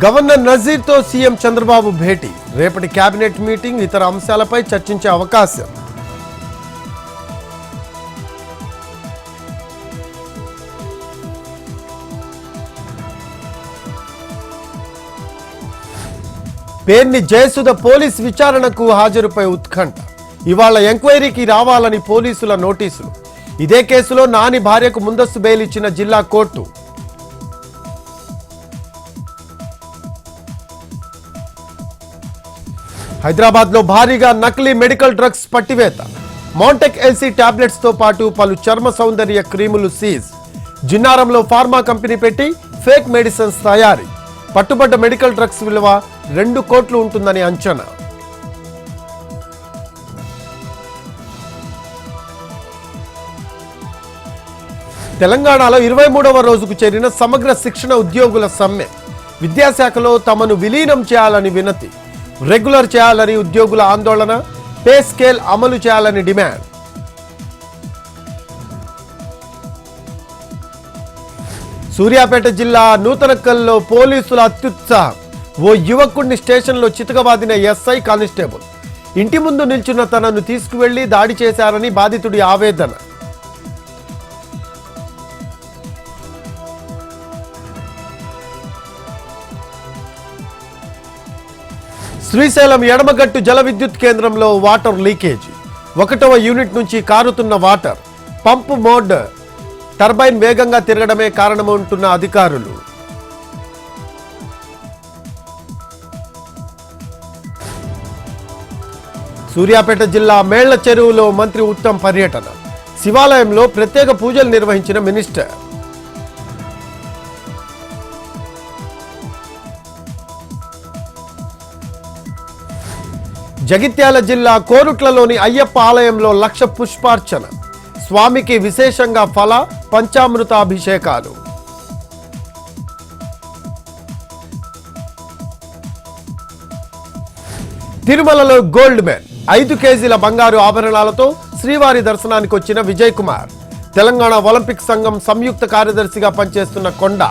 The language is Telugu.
గవర్నర్ నజీర్తో సీఎం చంద్రబాబు భేటీ. రేపటి కేబినెట్ మీటింగ్, ఇతర అంశాలపై చర్చించే అవకాశం. పేర్ని జయసుధ పోలీస్ విచారణకు హాజరుపై ఉత్కంఠ. ఇవాళ ఎంక్వైరీకి రావాలని పోలీసుల నోటీసులు. ఇదే కేసులో నాని భార్యకు ముందస్తు బెయిల్ ఇచ్చిన జిల్లా కోర్టు. హైదరాబాద్లో భారీగా నకిలీ మెడికల్ డ్రగ్స్ పట్టివేత. మౌంటెక్ ఎల్సీ టాబ్లెట్స్ తో పాటు పలు చర్మ సౌందర్య క్రీములు సీజ్. జిన్నారంలో ఫార్మా కంపెనీ పెట్టి ఫేక్ మెడిసిన్స్ తయారీ. పట్టుబడ్డ మెడికల్ డ్రగ్స్ విలువ 2 కోట్లు ఉంటుందని అంచనా. తెలంగాణలో 23వ రోజుకు చేరిన సమగ్ర శిక్షణ ఉద్యోగుల సమ్మె. విద్యాశాఖలో తమను విలీనం చేయాలని వినతి. రెగ్యులర్ చేయాలని ఉద్యోగుల ఆందోళన. పే స్కేల్ అమలు చేయాలని డిమాండ్. సూర్యాపేట జిల్లా నూతనకల్లో పోలీసుల అత్యుత్సాహం. ఓ యువకుడిని స్టేషన్లో చితకబాదిన ఎస్ఐ కానిస్టేబుల్. ఇంటి ముందు నిల్చున్న తనను తీసుకువెళ్లి దాడి చేశారని బాధితుడి ఆవేదన. శ్రీశైలం ఎడమగట్టు జల విద్యుత్ కేంద్రంలో వాటర్ లీకేజీ. 1వ యూనిట్ నుంచి కారుతున్న వాటర్. పంపు మోడ్ టర్బైన్ వేగంగా తిరగడమే కారణమంటున్న అధికారులు. సూర్యాపేట జిల్లా మేళ్ల చెరువులో మంత్రి ఉత్తమ్ పర్యటన. శివాలయంలో ప్రత్యేక పూజలు నిర్వహించిన మినిస్టర్. జగిత్యాల జిల్లా కోరుట్లలోని అయ్యప్ప ఆలయంలో 1,00,000 పుష్పార్చన. స్వామికి విశేషంగా ఫల పంచామృతాభిషేకాలు. తిరుమలలో గోల్డ్ మ్యాన్ 5 కేజీల బంగారు ఆభరణాలతో శ్రీవారి దర్శనానికి వచ్చిన విజయ్ కుమార్. తెలంగాణ ఒలింపిక్ సంఘం సంయుక్త కార్యదర్శిగా పనిచేస్తున్న కొండ.